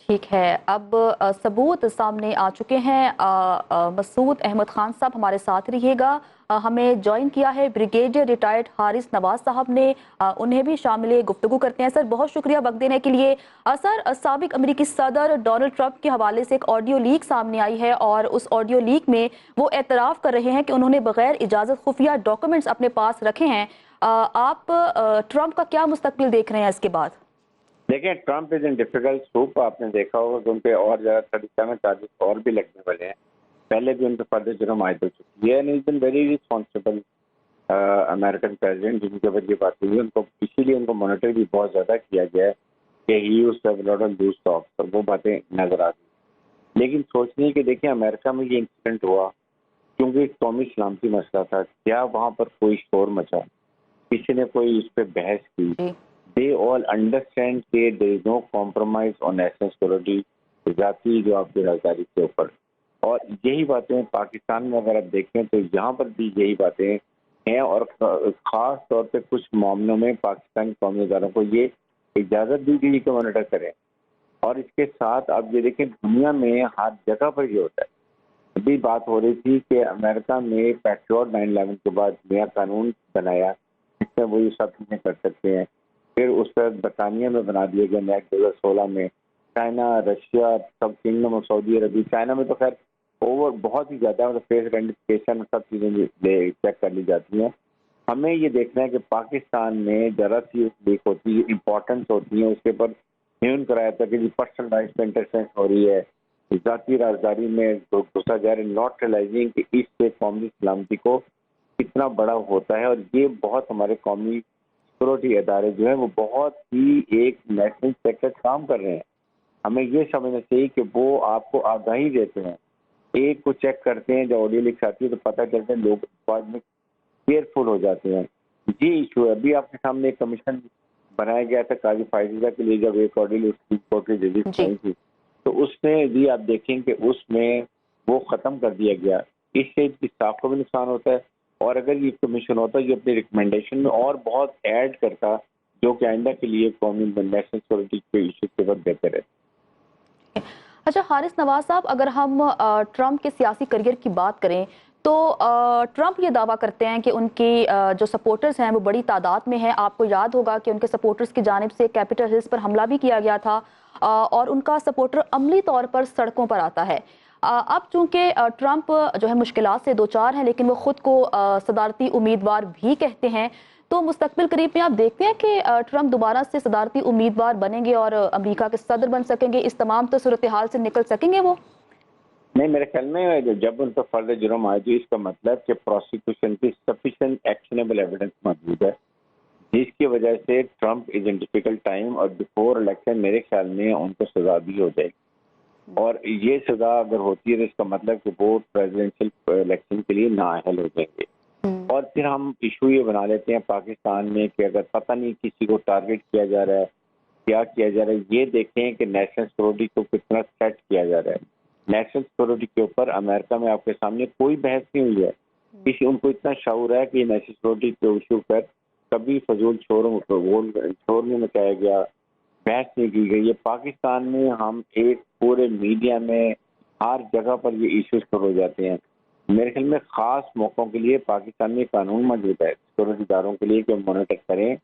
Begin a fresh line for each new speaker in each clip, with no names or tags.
ٹھیک ہے، اب ثبوت سامنے آ چکے ہیں۔ مسعود احمد خان صاحب ہمارے ساتھ رہیے گا۔ ہمیں جوائن کیا ہے بریگیڈیئر ریٹائرڈ حارث نواز صاحب نے، انہیں بھی شامل گفتگو کرتے ہیں۔ سر بہت شکریہ وقت دینے کے لیے۔ سر، سابق امریکی صدر ڈونلڈ ٹرمپ کے حوالے سے ایک آڈیو لیک سامنے آئی ہے، اور اس آڈیو لیک میں وہ اعتراف کر رہے ہیں کہ انہوں نے بغیر اجازت خفیہ ڈاکومنٹس اپنے پاس رکھے ہیں۔ آپ ٹرمپ کا کیا مستقبل دیکھ رہے ہیں اس کے بعد؟
دیکھیں، Trump is in difficult soup. آپ نے دیکھا ہوگا کہ ان پہ اور زیادہ 37 چارجز اور بھی لگنے والے ہیں۔ پہلے بھی ان پہ فرد جرم عائد ہو چکی ہے۔ And been very responsible American president, جن کے اوپر یہ بات ہوئی ہے، ان کو اسی لیے ان کو مانیٹر بھی بہت زیادہ کیا گیا ہے کہ he use to have lot of loose talks, اور وہ باتیں نظر آتی۔ لیکن سوچنے کہ دیکھیں امریکہ میں یہ انسیڈنٹ ہوا کیونکہ قومی سلامتی مسئلہ تھا، کیا وہاں پر کوئی شور مچا، کسی نے کوئی اس پہ بحث کی؟ They all understand کہ there is no compromise on national security، ذاتی جو آپ کی رازداری کے اوپر۔ اور یہی باتیں پاکستان میں اگر آپ دیکھیں تو یہاں پر بھی یہی باتیں ہیں، اور خاص طور پہ کچھ معاملوں میں پاکستانی قومی اداروں کو یہ اجازت دی گئی کہ مانیٹر کریں۔ اور اس کے ساتھ آپ یہ دیکھیں دنیا میں ہر جگہ پر یہ ہوتا ہے۔ ابھی بات ہو رہی تھی کہ امریکہ میں پیٹریوٹ 9/11 کے بعد نیا قانون بنایا جس میں وہ یہ سب چیزیں کر سکتے ہیں۔ پھر اس پر برطانیہ میں بنا دیا گیا نیک 2016 میں۔ China, Russia, sub kingdom of Saudi عربی، چائنا میں تو خیر اوور بہت ہی زیادہ فیس آئیڈینٹیفکیشن سب چیزیں چیک کر لی جاتی ہیں۔ ہمیں یہ دیکھنا ہے کہ پاکستان میں ذرا سی لیک ہوتی ہے، امپورٹنس ہوتی ہے، اس کے اوپر نیون کرایا تھا کہ پرسنل رائٹس پہ انٹرفیئرنس ہو رہی ہے، ذاتی رازداری میں گھسا جا رہا ہے، ناٹ ریلائزنگ کہ اس سے قومی سلامتی کو کتنا بڑا ہوتا ہے۔ اور یہ بہت ہمارے قومی سیکورٹی ادارے جو ہیں وہ بہت ہی ایک نیشنل سیکٹر کام کر رہے ہیں۔ ہمیں یہ سمجھنا چاہیے کہ وہ آپ کو آگاہی دیتے ہیں، ایک کو چیک کرتے ہیں، جب آڈیو لیکس آتی ہے تو پتہ چلتا ہے، لوگ بعد میں کیئرفل ہو جاتے ہیں۔ یہ ایشو ہے۔ ابھی آپ کے سامنے ایک کمیشن بنایا گیا تھا قاضی فائزہ کے لیے، جب ایک آڈیو لیکس کورٹ کی ججز نہیں تھی تو اس میں بھی آپ دیکھیں کہ اس میں وہ ختم کر دیا گیا۔ اس سے اسٹاف کو بھی نقصان ہوتا ہے، اور اگر یہ کمیشن ہوتا ہے جو اپنی ریکمنڈیشن میں اور بہت ایڈ کرتا جو کہ آئندہ کے لیے قومی نیشنل سیکورٹی کے ایشو کے بعد بہتر ہے۔
اچھا حارث نواز صاحب، اگر ہم ٹرمپ کے سیاسی کریئر کی بات کریں تو ٹرمپ یہ دعویٰ کرتے ہیں کہ ان کی جو سپورٹرز ہیں وہ بڑی تعداد میں ہیں۔ آپ کو یاد ہوگا کہ ان کے سپورٹرز کی جانب سے کیپٹل ہلز پر حملہ بھی کیا گیا تھا، اور ان کا سپورٹر عملی طور پر سڑکوں پر آتا ہے۔ اب چونکہ ٹرمپ جو ہے مشکلات سے دوچار ہیں، لیکن وہ خود کو صدارتی امیدوار بھی کہتے ہیں، تو مستقبل قریب میں آپ دیکھتے ہیں کہ ٹرمپ دوبارہ سے صدارتی امیدوار بنیں گے اور امریکہ کے صدر بن سکیں گے، اس تمام صورتحال سے نکل سکیں گے وہ؟
نہیں، میرے خیال میں جب ان پر فرد جرم آئے تو اس کا مطلب کہ پروسیکیوشن کی سفیشینٹ ایکشنیبل ایویڈنس موجود ہے، جس کی وجہ سے Trump is in difficult time, اور بیفور الیکشن میرے خیال میں ان کو سزا بھی ہو جائے گی۔ اور یہ سزا اگر ہوتی ہے تو اس کا مطلب کہ وہ پریزیڈنشل الیکشن کے لیے نااہل ہو جائیں گے۔ اور پھر ہم ایشو یہ بنا لیتے ہیں پاکستان میں کہ اگر پتہ نہیں کسی کو ٹارگٹ کیا جا رہا ہے، کیا کیا جا رہا ہے، یہ دیکھیں کہ نیشنل سیکورٹی کو کتنا تھریٹ کیا جا رہا ہے۔ نیشنل سیکورٹی کے اوپر امریکہ میں آپ کے سامنے کوئی بحث نہیں ہوئی ہے، کسی ان کو اتنا شعور ہے کہ یہ نیشنل سیکورٹی کے ایشو پر کبھی فضول شور نہیں مچایا گیا، بحث نہیں کی گئی ہے۔ پاکستان میں ہم ایک پورے میڈیا میں ہر جگہ پر یہ ایشوز پر ہو جاتے ہیں۔ میرے خیال میں خاص موقعوں کے لیے پاکستان میں قانون موجود ہے سیکورٹی اداروں کے لیے کہ مانیٹر کریں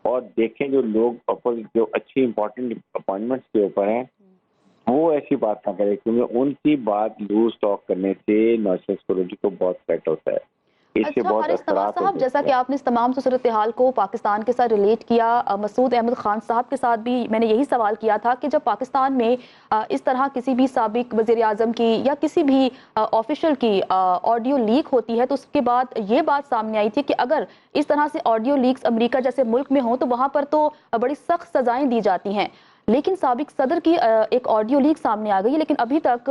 اور دیکھیں جو لوگ جو اچھی امپورٹنٹ اپوائنٹمنٹس کے اوپر ہیں وہ ایسی بات نہ کرے، کیونکہ ان کی بات لوز ٹاک کرنے سے نیشنل سیکورٹی کو بہت تھریٹ ہوتا ہے۔
اچھا حارث نواز صاحب، جیسا کہ آپ نے اس تمام صورتحال کو پاکستان کے ساتھ ریلیٹ کیا، مسعود احمد خان صاحب کے ساتھ بھی میں نے یہی سوال کیا تھا کہ جب پاکستان میں اس طرح کسی بھی سابق وزیر اعظم کی یا کسی بھی آفیشل کی آڈیو لیک ہوتی ہے تو اس کے بعد یہ بات سامنے آئی تھی کہ اگر اس طرح سے آڈیو لیکس امریکہ جیسے ملک میں ہوں تو وہاں پر تو بڑی سخت سزائیں دی جاتی ہیں، لیکن سابق صدر کی ایک آڈیو لیک سامنے آ گئی ہے، لیکن ابھی تک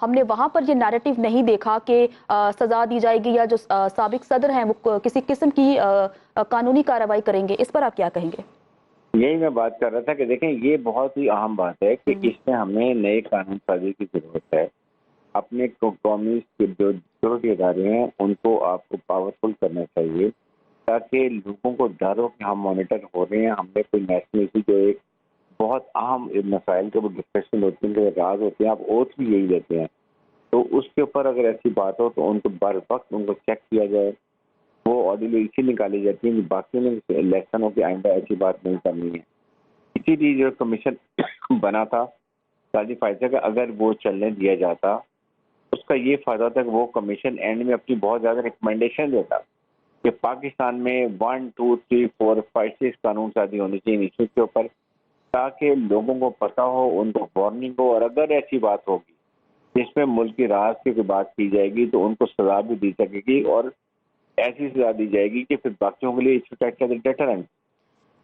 ہم نے وہاں پر یہ نیریٹو نہیں دیکھا کہ سزا دی جائے گی یا جو سابق صدر ہیں وہ کسی قسم کی قانونی کارروائی کریں گے۔ اس پر آپ کیا کہیں گے؟
یہی میں بات کر رہا تھا کہ دیکھیں یہ بہت ہی اہم بات ہے کہ اس میں ہمیں نئے قانون سازی کی ضرورت ہے۔ اپنے قومی جو سیکورٹی ادارے ہیں ان کو آپ کو پاورفل کرنا چاہیے تاکہ لوگوں کو ڈر ہو کہ ہم مانیٹر ہو رہے ہیں، ہم نے کوئی نیشنل ایشو جو ایک بہت اہم مسائل کے وہ ڈسکشن ہوتے ہیں کہ راز ہوتے ہیں, آپ اوتھ بھی یہی دیتے ہیں, تو اس کے اوپر اگر ایسی بات ہو تو ان کو بر وقت ان کو چیک کیا جائے. وہ آڈیو اسی نکالی جاتی ہے کہ باقی میں الیکشنوں کے آئندہ ایسی بات نہیں کرنی ہے. اسی لیے جو کمیشن بنا تھا ساجد فائدہ کا, اگر وہ چلنے دیا جاتا اس کا یہ فائدہ تھا کہ وہ کمیشن اینڈ میں اپنی بہت زیادہ ریکمنڈیشن دیتا کہ پاکستان میں 1 2 3 4 5 6 قانون سازی ہونی چاہیے ایشو کے اوپر, تاکہ لوگوں کو پتہ ہو, ان کو وارننگ ہو, اور اگر ایسی بات ہوگی جس میں ملک کی راز کی کوئی بات کی جائے گی تو ان کو سزا بھی دی سکے گی, اور ایسی سزا دی جائے گی کہ پھر باقیوں کے لیے ڈیٹرنٹ.